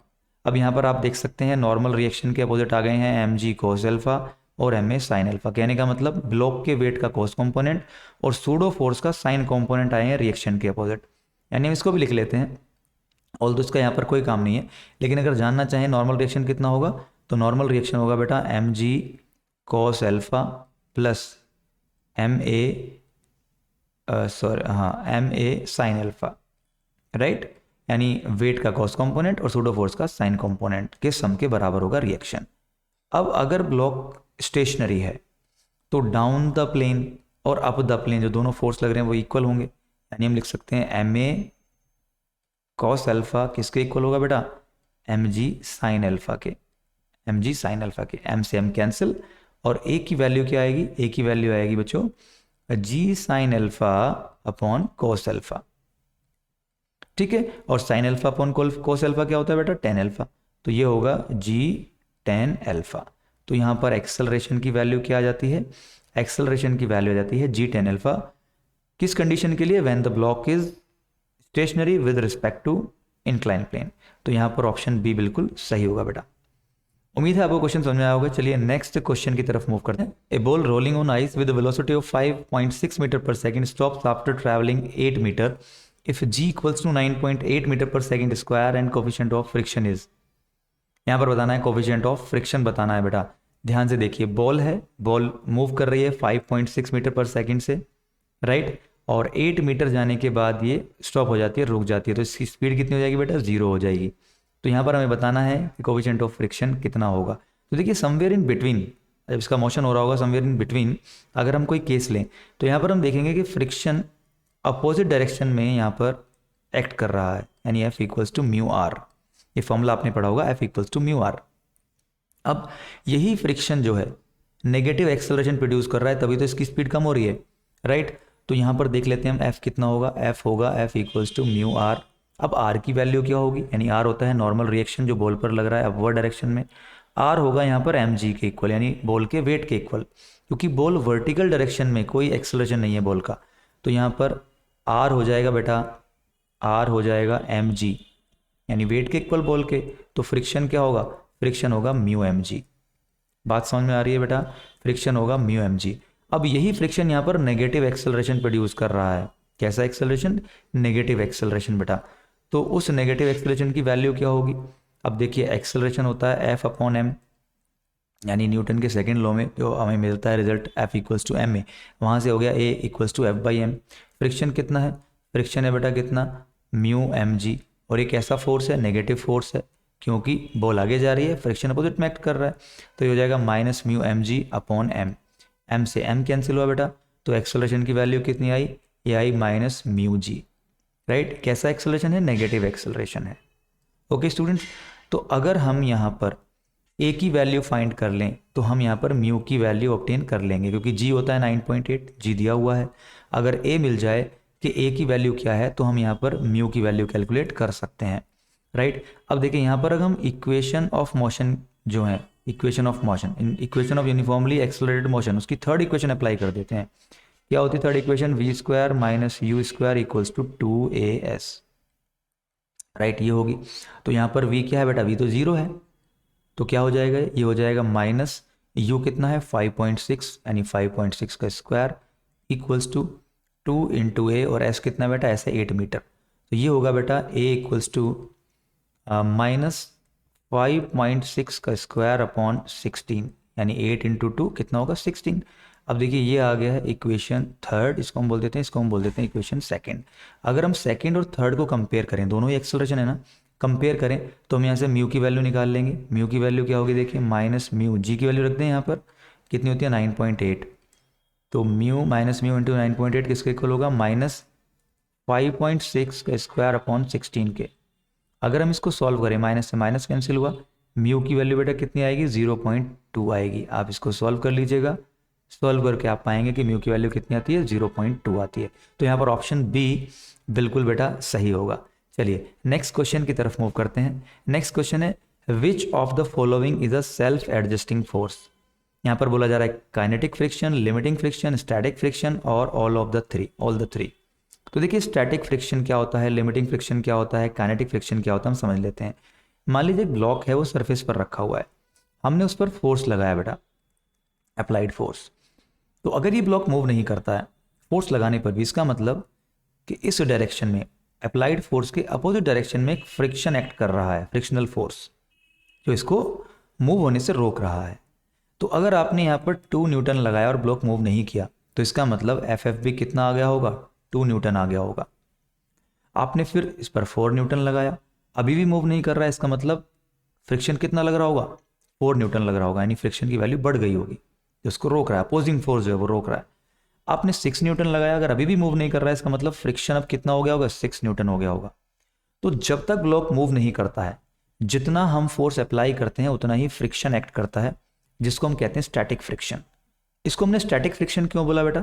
[SPEAKER 1] अब यहाँ पर आप देख सकते हैं नॉर्मल रिएक्शन के अपोजिट आ गए हैं mg कॉस अल्फा और ma साइन अल्फा। कहने का मतलब ब्लॉक के वेट का कॉस कंपोनेंट और सूडो फोर्स का साइन कंपोनेंट आए हैं रिएक्शन के अपोजिट, यानी हम इसको भी लिख लेते हैं, ऑल तो इसका यहाँ पर कोई काम नहीं है। लेकिन अगर जानना चाहें नॉर्मल रिएक्शन कितना होगा, तो नॉर्मल रिएक्शन होगा बेटा mg cos alpha plus ma sine alpha, right, यानी वेट का कॉस कंपोनेंट और सूडो फोर्स का साइन कंपोनेंट के सम के बराबर होगा रिएक्शन। अब अगर ब्लॉक स्टेशनरी है, तो डाउन द प्लेन और अप द प्लेन जो दोनों फोर्स लग रहे हैं वो इक्वल होंगे, यानी हम लिख सकते हैं ma कॉस अल्फा किसके इक्वल होगा बेटा, mg साइन अल्फा के, mg साइन अल्फा के, m से m कैंसिल, और a की वैल्यू क्या आएगी, a की वैल्यू आएगी बच्चों g sine alpha upon cos alpha, ठीक है। और sine alpha upon cos alpha क्या होता है बेटा, टेन अल्फा, तो ये होगा g टेन अल्फा। तो यहाँ पर एक्सेलरेशन की वैल्यू क्या आ जाती है, एक्सेलरेशन की वैल्यू आ जाती है g टेन अल्फा, किस कंडीशन के लिए, when the block is stationary with respect to incline plane. तो यहाँ पर ऑप्शन बी बिल्कुल सही होगा बेटा। उम्मीद है आपको क्वेश्चन समझ में आया होगा। चलिए नेक्स्ट क्वेश्चन की तरफ मूव करते हैं। A ball rolling on ice with velocity of 5.6 metre per second stops after travelling 8 metre if g equals to 9.8 metre per second square and coefficient of friction is. यहाँ पर बताना है coefficient of friction बताना है बेटा। ध्यान से देखिए, बॉल है, बॉल मूव कर रही है 5.6 मीटर पर सेकंड से, राइट, और 8 मीटर जाने के बाद ये स्टॉप हो जाती है, रुक जाती है, तो इसकी स्पीड कितनी हो जाएगी बेटा, 0 हो जाएगी। तो यहाँ पर हमें बताना है कि कोएफिशिएंट ऑफ फ्रिक्शन कितना होगा। तो देखिए समवेयर इन बिटवीन, जब इसका मोशन हो रहा होगा समवेयर इन बिटवीन, अगर हम कोई केस लें तो यहाँ पर हम देखेंगे कि फ्रिक्शन अपोजिट डायरेक्शन में यहाँ पर एक्ट कर रहा है, यानी F equals to mu R. ये फॉर्मूला आपने पढ़ा होगा, F equals to mu R. अब यही फ्रिक्शन जो है नेगेटिव एक्सेलरेशन प्रोड्यूस कर रहा है, तभी तो इसकी स्पीड कम हो रही है, राइट। तो यहाँ पर देख लेते हैं हम F कितना होगा, F होगा F equals to mu R. अब R की वैल्यू क्या होगी, यानी R होता है नॉर्मल रिएक्शन जो बॉल पर लग रहा है अपवर्ड डायरेक्शन में, R होगा यहाँ पर mg के इक्वल, यानी बॉल के वेट के इक्वल, क्योंकि बॉल वर्टिकल डायरेक्शन में कोई एक्सेलरेशन नहीं है बॉल का। तो यहाँ पर R हो जाएगा बेटा, R हो जाएगा mg, यानी वेट के इक्वल बॉल के। तो फ्रिक्शन क्या होगा, फ्रिक्शन होगा म्यू mg। बात समझ में आ रही है बेटा, फ्रिक्शन होगा म्यू mg। अब यही फ्रिक्शन यहाँ पर नेगेटिव एक्सेलरेशन प्रोड्यूस कर रहा है। कैसा एक्सेलरेशन, नेगेटिव एक्सेलरेशन बेटा। तो उस नेगेटिव एक्सेलरेशन की वैल्यू क्या होगी, अब देखिए एक्सेलरेशन होता है F अपॉन m, यानी न्यूटन के सेकंड लॉ में जो हमें मिलता है result F equals to m a, वहाँ से हो गया A equals to F by m। Friction कितना है, फ्रिक्शन है बेटा कितना, म्यू mg। और एक ऐसा फोर्स है, नेगेटिव फोर्स है, क्योंकि बॉल आगे जा रही है, फ्रिक्शन अपोजिट में एक्ट कर रहा है। तो ये हो जाएगा minus mu mg upon m। m से m कैंसिल हुआ बेटा, तो एक्सेलरेशन की वैल्यू कितनी आई, ये आई माइनस म्यू g, राइट। कैसा एक्सेलरेशन है, नेगेटिव एक्सेलरेशन है। ओके स्टूडेंट्स, तो अगर हम यहाँ पर a की वैल्यू फाइंड कर लें तो हम यहाँ पर म्यू की वैल्यू ऑब्टेन कर लेंगे, क्योंकि g होता है 9.8, g दिया हुआ है। अगर a मिल जाए कि a की वैल्यू क्या है तो हम यहाँ पर म्यू की वैल्यू कैलकुलेट कर सकते हैं, राइट। अब देखिए यहाँ पर अगर हम इक्वेशन ऑफ मोशन जो है, equation of motion, equation of uniformly accelerated motion, उसकी थर्ड इक्वेशन अप्लाई कर देते हैं। क्या होती है third equation, v square minus u square equals to 2as, right, ये होगी। तो यहाँ पर v क्या है बेटा, v तो 0 है, तो क्या हो जाएगा, ये हो जाएगा माइनस u कितना है 5.6, यानी 5.6 का square equals to 2 into a, और s कितना बेटा, s है 8 मीटर। तो ये होगा बेटा a इक्वल्स टू माइनस 5.6 का स्क्वायर अपॉन 16, यानी 8 इंटू 2 कितना होगा 16। अब देखिए ये आ गया है इक्वेशन थर्ड, इसको हम बोल देते हैं, इसको हम बोल देते हैं इक्वेशन सेकंड। अगर हम सेकंड और थर्ड को कंपेयर करें, दोनों ही एक्सेलरेशन है ना, कंपेयर करें तो हम यहाँ से म्यू की वैल्यू निकाल लेंगे। म्यू की वैल्यू क्या होगी, देखिए माइनस म्यू, जी की वैल्यू रखते हैं यहाँ पर, कितनी होती है 9.8। तो म्यू माइनस म्यू इंटू 9.8 किसके इक्वल होगा, माइनस 5.6 का स्क्वायर अपॉन 16 के। अगर हम इसको सॉल्व करें, माइनस से माइनस कैंसिल हुआ, म्यू की वैल्यू बेटा कितनी आएगी, 0.2 आएगी। आप इसको सॉल्व कर लीजिएगा, सॉल्व करके आप पाएंगे कि म्यू की वैल्यू कितनी आती है, 0.2 आती है। तो यहाँ पर ऑप्शन बी बिल्कुल बेटा सही होगा। चलिए नेक्स्ट क्वेश्चन की तरफ मूव करते हैं। नेक्स्ट क्वेश्चन है, which of the following is a self adjusting force. यहाँ पर बोला जा रहा है kinetic friction, limiting friction, static friction और ऑल द थ्री। तो देखिए स्टैटिक फ्रिक्शन क्या होता है, लिमिटिंग फ्रिक्शन क्या होता है, काइनेटिक फ्रिक्शन क्या होता है, हम समझ लेते हैं। मान लीजिए एक ब्लॉक है, वो सरफेस पर रखा हुआ है, हमने उस पर फोर्स लगाया बेटा, अप्लाइड फोर्स। तो अगर ये ब्लॉक मूव नहीं करता है फोर्स लगाने पर भी, इसका मतलब कि इस डायरेक्शन में अप्लाइड फोर्स के अपोजिट डायरेक्शन में एक फ्रिक्शन एक्ट कर रहा है, फ्रिक्शनल फोर्स, जो इसको मूव होने से रोक रहा है। तो अगर आपने यहाँ पर 2 न्यूटन लगाया और ब्लॉक मूव नहीं किया, तो इसका मतलब एफ भी कितना आ गया होगा, 2 न्यूटन आ गया होगा। आपने फिर इस पर 4 न्यूटन लगाया, अभी भी मूव नहीं कर रहा है, इसका मतलब फ्रिक्शन कितना लग रहा होगा, 4 न्यूटन लग रहा होगा, यानी फ्रिक्शन की वैल्यू बढ़ गई होगी, जिसको रोक रहा है, अपोजिंग फोर्स जो है वो रोक रहा है। आपने 6 न्यूटन लगाया, अगर अभी भी मूव नहीं कर रहा है, इसका मतलब फ्रिक्शन अब कितना हो गया होगा, 6 न्यूटन हो गया होगा। तो जब तक ब्लॉक मूव नहीं करता है, जितना हम फोर्स अप्लाई करते हैं उतना ही फ्रिक्शन एक्ट करता है, जिसको हम कहते हैं स्टैटिक फ्रिक्शन। इसको हमने स्टैटिक फ्रिक्शन क्यों बोला बेटा,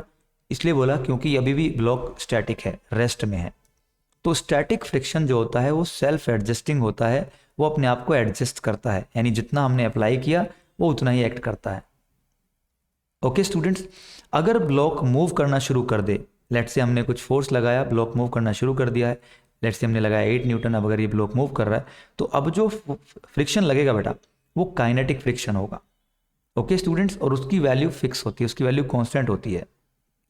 [SPEAKER 1] इसलिए बोला क्योंकि अभी भी ब्लॉक स्टैटिक है, रेस्ट में है। तो स्टैटिक फ्रिक्शन जो होता है वो सेल्फ एडजस्टिंग होता है, वो अपने आप को एडजस्ट करता है, यानी जितना हमने अप्लाई किया वो उतना ही एक्ट करता है। ओके स्टूडेंट्स, अगर ब्लॉक मूव करना शुरू कर दे, लेट्स से हमने कुछ फोर्स लगाया, ब्लॉक मूव करना शुरू कर दिया है, लेट्स से हमने लगाया 8 न्यूटन, अब अगर ये ब्लॉक मूव कर रहा है तो अब जो फ्रिक्शन लगेगा बेटा वो काइनेटिक फ्रिक्शन होगा। ओके स्टूडेंट्स, और उसकी वैल्यू फिक्स होती है, उसकी वैल्यू कांस्टेंट होती है।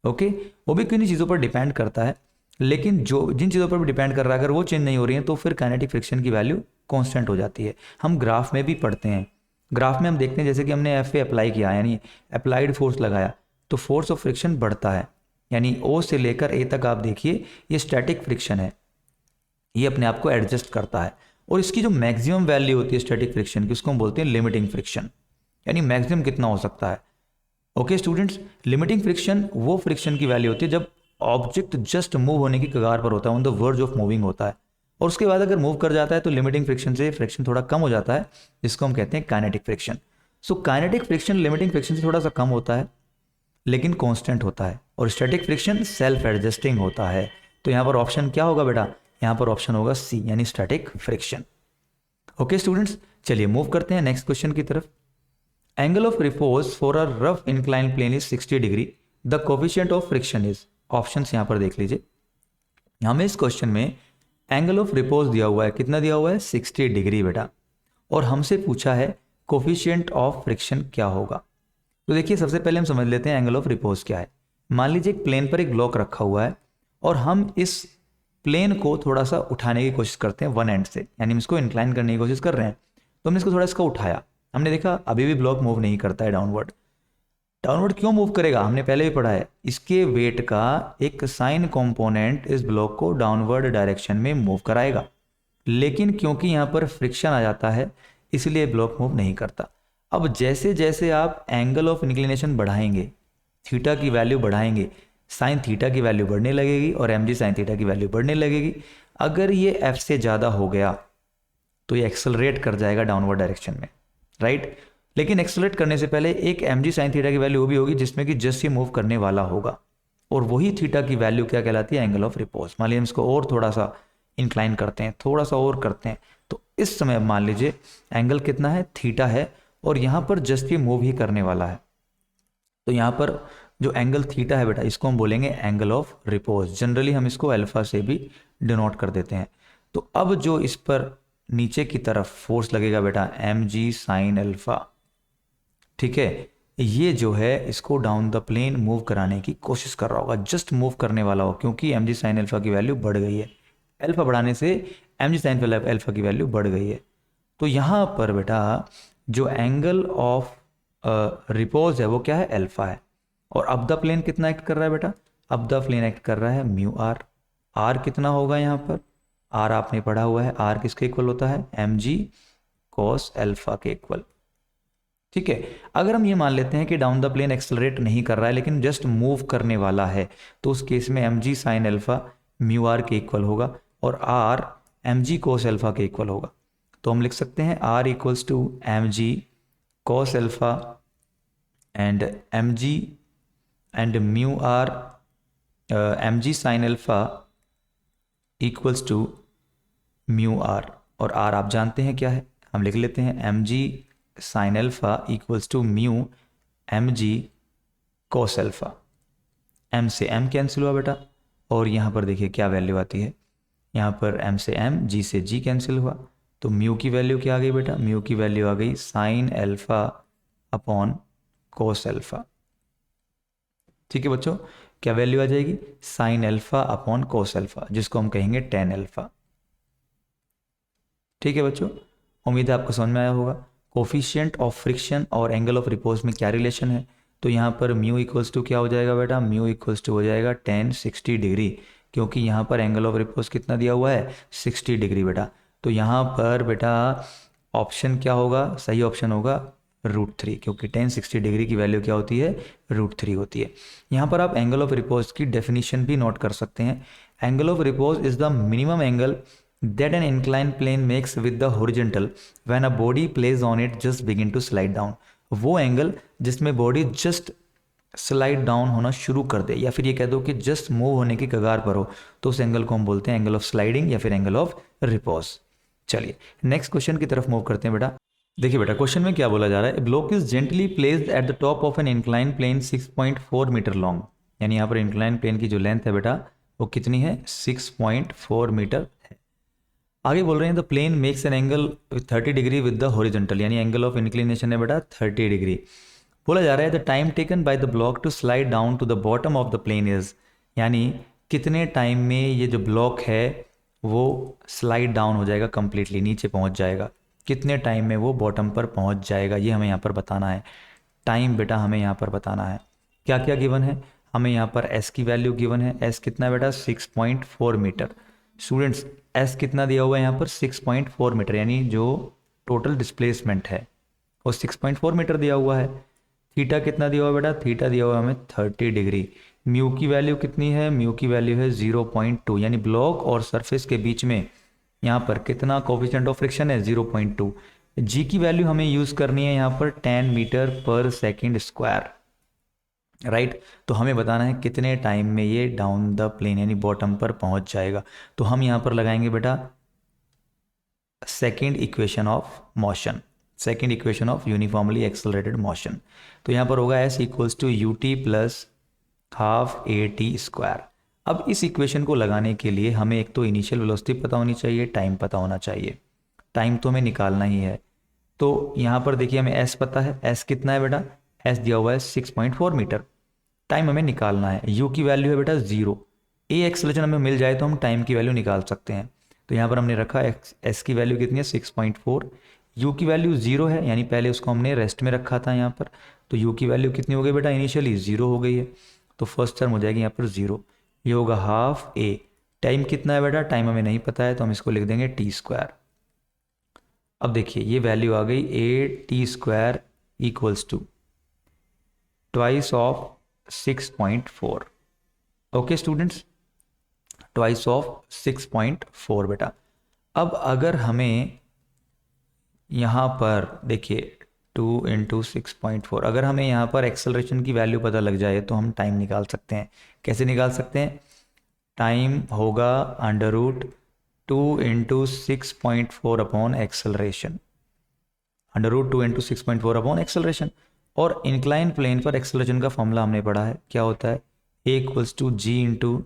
[SPEAKER 1] ओके, वो भी किन्हीं चीज़ों पर डिपेंड करता है, लेकिन जो जिन चीज़ों पर भी डिपेंड कर रहा है अगर वो चेंज नहीं हो रही है तो फिर काइनेटिक फ्रिक्शन की वैल्यू कांस्टेंट हो जाती है। हम ग्राफ में भी पढ़ते हैं, ग्राफ में हम देखते हैं जैसे कि हमने एफ ए अप्लाई किया, यानी अप्लाइड फोर्स लगाया, तो फोर्स ऑफ फ्रिक्शन बढ़ता है, यानी ओ से लेकर ए तक आप देखिए ये स्टैटिक फ्रिक्शन है, ये अपने आप को एडजस्ट करता है। और इसकी जो मैक्सिमम वैल्यू होती है स्टैटिक फ्रिक्शन की, उसको हम बोलते हैं लिमिटिंग फ्रिक्शन, यानी मैक्सिमम कितना हो सकता है। ओके स्टूडेंट्स, लिमिटिंग फ्रिक्शन वो फ्रिक्शन की वैल्यू होती है जब ऑब्जेक्ट जस्ट मूव होने की कगार पर होता है, on the verge of moving होता है, और उसके बाद अगर मूव कर जाता है तो लिमिटिंग फ्रिक्शन से फ्रिक्शन थोड़ा कम हो जाता है, जिसको हम कहते हैं kinetic friction. So kinetic friction limiting friction से थोड़ा सा कम होता है लेकिन कांस्टेंट होता है, और स्टैटिक फ्रिक्शन सेल्फ एडजस्टिंग होता है। तो यहाँ पर ऑप्शन क्या होगा बेटा, यहाँ पर ऑप्शन होगा सी, यानी स्टैटिक फ्रिक्शन। ओके स्टूडेंट्स, चलिए मूव करते हैं नेक्स्ट क्वेश्चन की तरफ। Angle of repose for a rough incline plane is 60 degree, the coefficient of friction is, options यहाँ पर देख लीजिए। हमें इस क्वेश्चन में एंगल ऑफ रिपोज दिया हुआ है, कितना दिया हुआ है 60 डिग्री बेटा, और हमसे पूछा है कोफिशिएंट ऑफ फ्रिक्शन क्या होगा। तो देखिए सबसे पहले हम समझ लेते हैं एंगल ऑफ रिपोज क्या है। मान लीजिए एक प्लेन पर एक ब्लॉक रखा हुआ है और हम इस प्लेन को थोड़ा सा उठाने की कोशिश करते हैं वन एंड से, यानी हम इसको इंक्लाइन करने की कोशिश कर रहे हैं। तो हमने इसको थोड़ा इसका उठाया, हमने देखा अभी भी ब्लॉक मूव नहीं करता है डाउनवर्ड। डाउनवर्ड क्यों मूव करेगा, हमने पहले भी पढ़ा है, इसके वेट का एक साइन कंपोनेंट इस ब्लॉक को डाउनवर्ड डायरेक्शन में मूव कराएगा, लेकिन क्योंकि यहाँ पर फ्रिक्शन आ जाता है इसलिए ब्लॉक मूव नहीं करता। अब जैसे जैसे आप एंगल ऑफ इंक्लिनेशन बढ़ाएंगे, थीटा की वैल्यू बढ़ाएंगे, साइन थीटा की वैल्यू बढ़ने लगेगी और एम जी साइन थीटा की वैल्यू बढ़ने लगेगी। अगर ये एफ से ज़्यादा हो गया तो ये एक्सेलरेट कर जाएगा डाउनवर्ड डायरेक्शन में, राइट। लेकिन एक्सेलरेट करने से पहले एक एम जी साइन थीटा की वैल्यू वो भी होगी जिसमें कि जस्ट ये मूव करने वाला होगा, और वही थीटा की वैल्यू क्या कहलाती है, एंगल ऑफ रिपोज। मान लीजिए हम इसको और थोड़ा सा इंक्लाइन करते हैं, थोड़ा सा और करते हैं, तो इस समय मान लीजिए एंगल कितना है, थीटा है, और यहाँ पर जस्ट ये मूव ही करने वाला है। तो यहाँ पर जो एंगल थीटा है बेटा, इसको हम बोलेंगे एंगल ऑफ रिपोज। जनरली हम इसको अल्फा से भी डिनोट कर देते हैं। तो अब जो इस पर नीचे की तरफ फोर्स लगेगा बेटा, एम जी साइन अल्फा, ठीक है, ये जो है इसको डाउन द प्लेन मूव कराने की कोशिश कर रहा होगा, जस्ट मूव करने वाला हो, क्योंकि एम जी साइन अल्फा की वैल्यू बढ़ गई है। अल्फा बढ़ाने से एम जी साइन अल्फा की वैल्यू बढ़ गई है। तो यहाँ पर बेटा जो एंगल ऑफ रिपोज है वो क्या है, अल्फा है। और अब द प्लेन कितना एक्ट कर रहा है बेटा, अब द प्लेन एक्ट कर रहा है म्यू आर। आर कितना होगा यहाँ पर, आर आपने पढ़ा हुआ है, आर किसके इक्वल होता है, एम जी कॉस अल्फा के इक्वल, ठीक है। अगर हम ये मान लेते हैं कि डाउन द प्लेन एक्सेलरेट नहीं कर रहा है लेकिन जस्ट मूव करने वाला है, तो उस केस में m g sine alpha mu R के इक्वल होगा और R m g cos alpha के इक्वल होगा। तो हम लिख सकते हैं R equals to m g cos alpha and m g and mu R m g sine alpha equals to mu R, और आर आप जानते हैं क्या है, हम लिख लेते हैं m g sine alpha equals to mu m g cos alpha. M से एम कैंसिल हुआ बेटा, और यहाँ पर देखिए क्या वैल्यू आती है, यहाँ पर एम से एम, जी से जी कैंसिल हुआ, तो म्यू की वैल्यू क्या आ गई बेटा, म्यू की वैल्यू आ गई sine alpha upon cos alpha. ठीक है बच्चों, क्या वैल्यू आ जाएगी, sine alpha upon cos alpha, जिसको हम कहेंगे टेन अल्फा। ठीक है बच्चों, उम्मीद है आपको समझ में आया होगा। कोफिशिएंट ऑफ फ्रिक्शन और एंगल ऑफ रिपोज में क्या रिलेशन है। तो यहाँ पर म्यू इक्वल्स टू क्या हो जाएगा बेटा, म्यू इक्वल्स टू हो जाएगा टेन 60 डिग्री, क्योंकि यहाँ पर एंगल ऑफ रिपोज कितना दिया हुआ है, 60 डिग्री बेटा। तो यहाँ पर बेटा ऑप्शन क्या होगा, सही ऑप्शन होगा √3, क्योंकि टेन 60 डिग्री की वैल्यू क्या होती है, √3 होती है। यहाँ पर आप एंगल ऑफ रिपोज की डेफिनेशन भी नोट कर सकते हैं। Angle of repose is the minimum angle that an inclined plane makes with the horizontal when a body placed on it just begin to slide down। वो angle जिसमें body just slide down होना शुरू कर दे, या फिर ये कह दो कि जस्ट मूव होने की कगार पर हो, तो उस एंगल को हम बोलते हैं एंगल ऑफ स्लाइडिंग या फिर एंगल ऑफ रिपोज। चलिए नेक्स्ट क्वेश्चन की तरफ मूव करते हैं बेटा। देखिए बेटा क्वेश्चन में क्या बोला जा रहा है, block is gently placed at the top of an incline plane 6.4 metre long, यानी यहाँ पर इंक्लाइन प्लेन की जो लेंथ है बेटा वो कितनी है, 6.4 मीटर। आगे बोल रहे हैं the plane makes an angle 30 degree with the horizontal, यानी एंगल ऑफ इंक्लिनेशन है बेटा 30 डिग्री। बोला जा रहा है the time taken by the block to slide down to the bottom of the plane is, यानी कितने टाइम में ये जो ब्लॉक है वो स्लाइड डाउन हो जाएगा, कंप्लीटली नीचे पहुंच जाएगा, कितने टाइम में वो बॉटम पर पहुंच जाएगा, ये हमें यहाँ पर बताना है। टाइम बेटा हमें यहाँ पर बताना है। क्या क्या गिवन है, हमें यहाँ पर s की वैल्यू गिवन है, s कितना है बेटा 6.4 मीटर। स्टूडेंट्स s कितना दिया हुआ है यहाँ पर 6.4 मीटर, यानी जो टोटल डिस्प्लेसमेंट है वो 6.4 मीटर दिया हुआ है। थीटा कितना दिया हुआ है बेटा, थीटा दिया हुआ है हमें 30 डिग्री। म्यू की वैल्यू कितनी है, म्यू की वैल्यू है 0.2, यानी ब्लॉक और सरफेस के बीच में यहाँ पर कितना कोफिशिएंट ऑफ फ्रिक्शन है 0.2। जी की वैल्यू हमें यूज करनी है यहाँ पर 10 मीटर पर सेकेंड स्क्वायर, राइट। तो हमें बताना है कितने टाइम में ये डाउन द प्लेन यानी बॉटम पर पहुंच जाएगा। तो हम यहाँ पर लगाएंगे बेटा second equation of motion, second equation of uniformly accelerated motion. तो यहाँ पर होगा s equals to u t plus half a t square. अब इस इक्वेशन को लगाने के लिए हमें एक तो इनिशियल वेलोसिटी पता होनी चाहिए, टाइम पता होना चाहिए। टाइम तो हमें निकालना ही है। तो यहाँ पर देखिए हमें s पता है, s कितना है बेटा, s दिया हुआ है 6.4 मीटर। टाइम हमें निकालना है, u की वैल्यू है बेटा 0। ए एक्सेलरेशन हमें मिल जाए तो हम टाइम की वैल्यू निकाल सकते हैं। तो यहाँ पर हमने रखा s की वैल्यू कितनी है 6.4, u की वैल्यू 0 है, यानी पहले उसको हमने रेस्ट में रखा था यहाँ पर। तो u की वैल्यू कितनी हो गई बेटा, इनिशियली 0 हो गई है, तो फर्स्ट टर्म हो जाएगी यहाँ पर 0। ये होगा हाफ a। टाइम कितना है बेटा, टाइम हमें नहीं पता है तो हम इसको लिख देंगे टी स्क्वायर। अब देखिए ये वैल्यू आ गई a t square equals to twice of 6.4। Okay students, twice of 6.4 बेटा। अब अगर हमें यहाँ पर देखिए 2 इंटू 6.4, अगर हमें यहाँ पर एक्सेलरेशन की वैल्यू पता लग जाए तो हम टाइम निकाल सकते हैं। कैसे निकाल सकते हैं, टाइम होगा under root 2 into 6.4 upon acceleration, under root 2 into 6.4 upon acceleration. और इंक्लाइन प्लेन पर एक्सेलरेशन का फॉर्मूला हमने पढ़ा है, क्या होता है, a equals to g into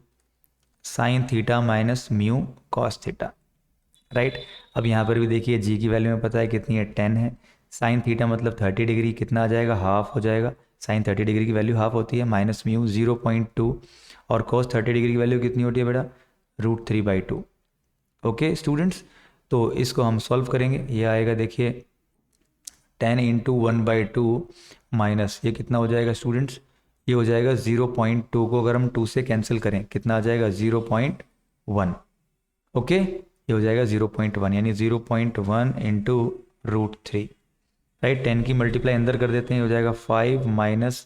[SPEAKER 1] sine theta minus mu cos theta, right. अब यहाँ पर भी देखिए जी की वैल्यू में पता है कितनी है 10 है, साइन थीटा मतलब 30 डिग्री, कितना आ जाएगा हाफ हो जाएगा, साइन 30 डिग्री की वैल्यू हाफ होती है, माइनस म्यू 0.2 और कॉस 30 डिग्री की वैल्यू कितनी होती है बेटा √3/2। ओके स्टूडेंट्स, तो इसको हम सॉल्व करेंगे। ये आएगा देखिए 10 इंटू 1/2 माइनस ये कितना हो जाएगा स्टूडेंट्स, ये हो जाएगा 0.2 को अगर हम 2 से कैंसिल करें कितना आ जाएगा 0.1। ओके, ये हो जाएगा 0.1, यानी 0.1 इंटू √3, राइट। 10 की मल्टीप्लाई अंदर कर देते हैं, हो जाएगा 5 माइनस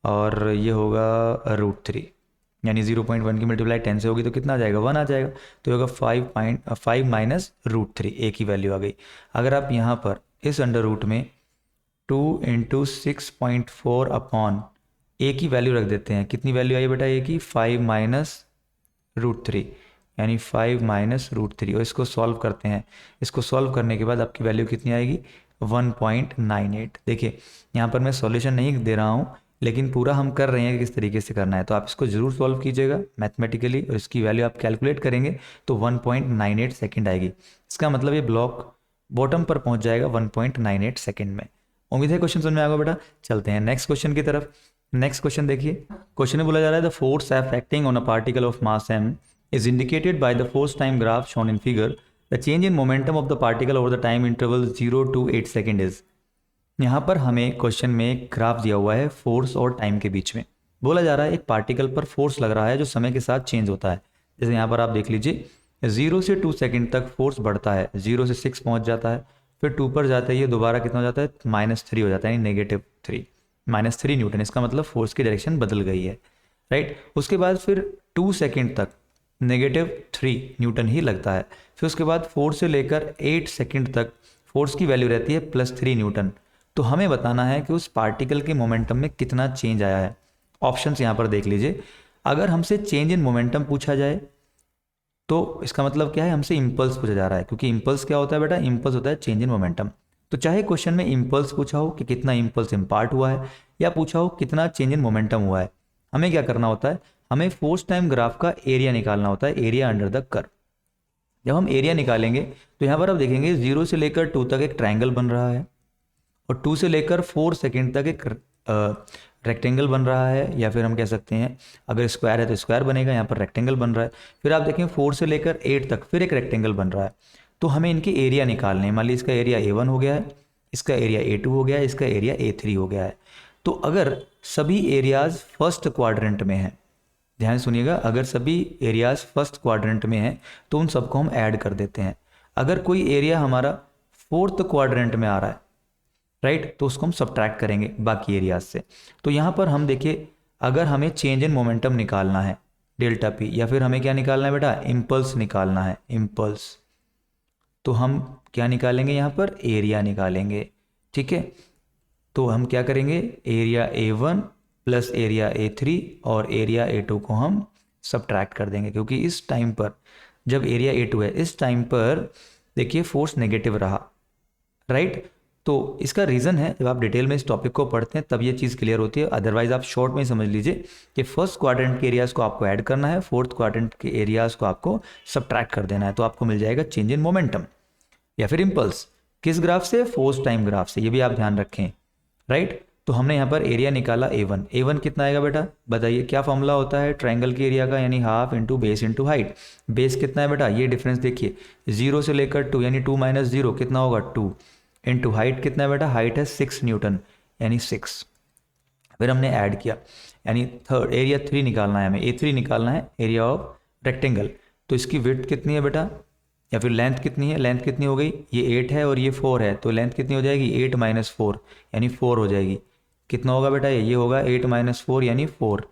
[SPEAKER 1] और ये होगा √3, यानी 0.1 की मल्टीप्लाई 10 से होगी तो कितना आ जाएगा 1 आ जाएगा। तो ये होगा 5 माइनस √3, ए की वैल्यू आ गई। अगर आप यहाँ पर इस अंडर रूट में 2 इंटू 6.4 अपॉन ए की वैल्यू रख देते हैं, कितनी वैल्यू आई बेटा ए की 5 माइनस √3, यानी 5 माइनस √3, और इसको सॉल्व करते हैं। इसको सॉल्व करने के बाद आपकी वैल्यू कितनी आएगी 1.98। देखिए यहाँ पर मैं सॉल्यूशन नहीं दे रहा हूँ, लेकिन पूरा हम कर रहे हैं किस तरीके से करना है। तो आप इसको जरूर सॉल्व कीजिएगा मैथमेटिकली, और इसकी वैल्यू आप कैलकुलेट करेंगे तो 1.98 सेकेंड आएगी। इसका मतलब ये ब्लॉक बॉटम पर पहुंच जाएगा 1.98 सेकेंड में। उम्मीद है क्वेश्चन समझ में आएगा बेटा। चलते हैं नेक्स्ट क्वेश्चन की तरफ। नेक्स्ट क्वेश्चन देखिए, क्वेश्चन में बोला जा रहा है the force acting on a particle of mass m is indicated by the force time graph shown in figure. The change in momentum of the particle over the time interval 0 to 8 second is। यहाँ पर हमें question में एक graph दिया हुआ है force और time के बीच में। बोला जा रहा है एक पार्टिकल पर फोर्स लग रहा है जो समय के साथ चेंज होता है। जैसे यहाँ पर आप देख लीजिए 0 से 2 सेकेंड तक फोर्स बढ़ता है, 0 से 6 पहुँच जाता है, फिर 2 पर जाता है, ये दोबारा कितना हो जाता है -3 हो जाता है, यानी -3, -3 न्यूटन। इसका मतलब फोर्स की डायरेक्शन बदल गई है, राइट। उसके बाद फिर 2 सेकेंड तक -3 न्यूटन ही लगता है। फिर उसके बाद 4 से लेकर 8 सेकेंड तक फोर्स की वैल्यू रहती है +3 न्यूटन। तो हमें बताना है कि उस पार्टिकल के मोमेंटम में कितना चेंज आया है। ऑप्शंस यहाँ पर देख लीजिए। अगर हमसे चेंज इन मोमेंटम पूछा जाए तो इसका मतलब क्या है, हमसे इम्पल्स पूछा जा रहा है, क्योंकि इम्पल्स क्या होता है बेटा, इम्पल्स होता है चेंज इन मोमेंटम। तो चाहे क्वेश्चन में इम्पल्स पूछा हो कि कितना इम्पल्स इम्पार्ट हुआ है, या पूछा हो कितना चेंज इन मोमेंटम हुआ है, हमें क्या करना होता है, हमें फोर्स टाइम ग्राफ का एरिया निकालना होता है, एरिया अंडर द कर्व। जब हम एरिया निकालेंगे तो यहाँ पर आप देखेंगे 0 से लेकर 2 तक एक ट्रायंगल बन रहा है, और 2 से लेकर 4 सेकेंड तक एक रेक्टेंगल बन रहा है, या फिर हम कह सकते हैं अगर स्क्वायर है तो स्क्वायर बनेगा, यहाँ पर रेक्टेंगल बन रहा है। फिर आप देखें 4 से लेकर 8 तक फिर एक रेक्टेंगल बन रहा है। तो हमें इनके एरिया निकालने हैं। मान लीजिए इसका एरिया A1 हो गया है, इसका एरिया A2 हो गया है, इसका एरिया A3 हो गया है। तो अगर सभी एरियाज फर्स्ट क्वाड्रेंट में हैं, ध्यान सुनिएगा, अगर सभी एरियाज फर्स्ट क्वाड्रेंट में हैं तो उन सबको हम ऐड कर देते हैं। अगर कोई एरिया हमारा फोर्थ क्वाड्रेंट में आ रहा है, राइट, तो उसको हम सब्ट्रैक्ट करेंगे बाकी एरियाज से। तो यहाँ पर हम देखिए, अगर हमें चेंज इन मोमेंटम निकालना है डेल्टा पी, या फिर हमें क्या निकालना है बेटा, इम्पल्स निकालना है, इम्पल्स, तो हम क्या निकालेंगे, यहाँ पर एरिया निकालेंगे। ठीक है, तो हम क्या करेंगे, area A1 plus area A3 और एरिया A2 को हम सब्ट्रैक्ट कर देंगे, क्योंकि इस टाइम पर जब एरिया A2 है, इस टाइम पर देखिए फोर्स नेगेटिव रहा, राइट। तो इसका रीज़न है, जब आप डिटेल में इस टॉपिक को पढ़ते हैं तब ये चीज़ क्लियर होती है, अदरवाइज आप शॉर्ट में ही समझ लीजिए कि फर्स्ट क्वाड्रेंट के एरियाज़ को आपको ऐड करना है, फोर्थ क्वाड्रेंट के एरियाज़ को आपको सब्ट्रैक्ट कर देना है, तो आपको मिल जाएगा चेंज इन मोमेंटम या फिर इम्पल्स। किस ग्राफ से, फोर्स टाइम ग्राफ से, ये भी आप ध्यान रखें, राइट। तो हमने यहाँ पर एरिया निकाला A1, A1 कितना आएगा बेटा, बताइए, क्या फॉर्मूला होता है ट्रायंगल के एरिया का, यानी half into base into height. Base कितना है बेटा, ये डिफरेंस देखिए, 0 से लेकर 2 यानी 2 माइनस 0 कितना होगा 2, इंटू हाइट कितना है बेटा, हाइट है 6 न्यूटन यानी 6। फिर हमने ऐड किया, यानी थर्ड एरिया 3 निकालना है हमें, A3 निकालना है, एरिया ऑफ रेक्टेंगल। तो इसकी विड्थ कितनी है बेटा, या फिर लेंथ कितनी है, लेंथ कितनी हो गई, ये 8 है और ये 4 है, तो लेंथ कितनी हो जाएगी, 8 माइनस 4 यानी 4 हो जाएगी। कितना होगा बेटा, ये होगा 8 माइनस 4 यानी 4।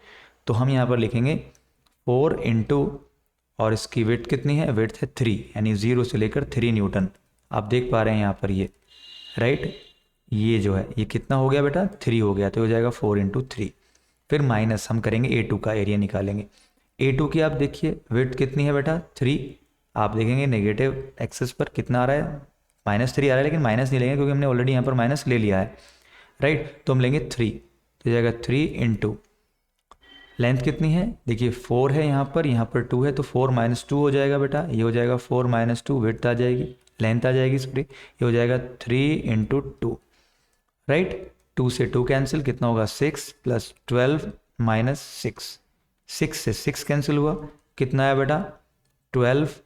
[SPEAKER 1] तो हम यहाँ पर लिखेंगे 4 इंटू, और इसकी विड्थ कितनी है, विड्थ है 3 यानी 0 से लेकर 3 न्यूटन। आप देख पा रहे हैं यहाँ पर ये, राइट, ये जो है ये कितना हो गया बेटा, 3 हो गया, तो हो जाएगा 4 इंटू 3। फिर माइनस हम करेंगे A2 का एरिया निकालेंगे। A2 की आप देखिए विड्थ कितनी है बेटा, 3। आप देखेंगे नेगेटिव एक्सेस पर कितना आ रहा है, -3 आ रहा है, लेकिन माइनस नहीं लेंगे क्योंकि हमने ऑलरेडी यहाँ पर माइनस ले लिया है, राइट। तो हम लेंगे 3, तो जाएगा 3 इंटू लेंथ कितनी है, देखिए 4 है यहाँ पर 2 है, तो 4 माइनस 2 हो जाएगा बेटा, ये हो जाएगा 4 माइनस 2, विड्थ आ जाएगी, लेंथ आ जाएगी सॉरी, ये हो जाएगा 3 इंटू 2, राइट। 2 से 2 कैंसिल, कितना होगा 6 प्लस 12 माइनस 6, 6 से 6 कैंसिल हुआ, कितना है बेटा 12,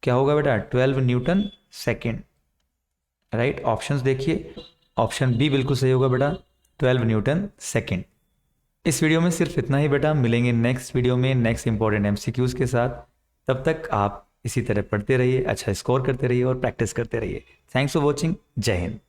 [SPEAKER 1] क्या होगा बेटा 12 न्यूटन सेकेंड, राइट। ऑप्शंस देखिए, ऑप्शन बी बिल्कुल सही होगा बेटा, 12 न्यूटन सेकेंड। इस वीडियो में सिर्फ इतना ही बेटा, मिलेंगे नेक्स्ट वीडियो में नेक्स्ट इंपॉर्टेंट MCQs के साथ। तब तक आप इसी तरह पढ़ते रहिए, अच्छा स्कोर करते रहिए और प्रैक्टिस करते रहिए। थैंक्स फॉर वॉचिंग, जय हिंद।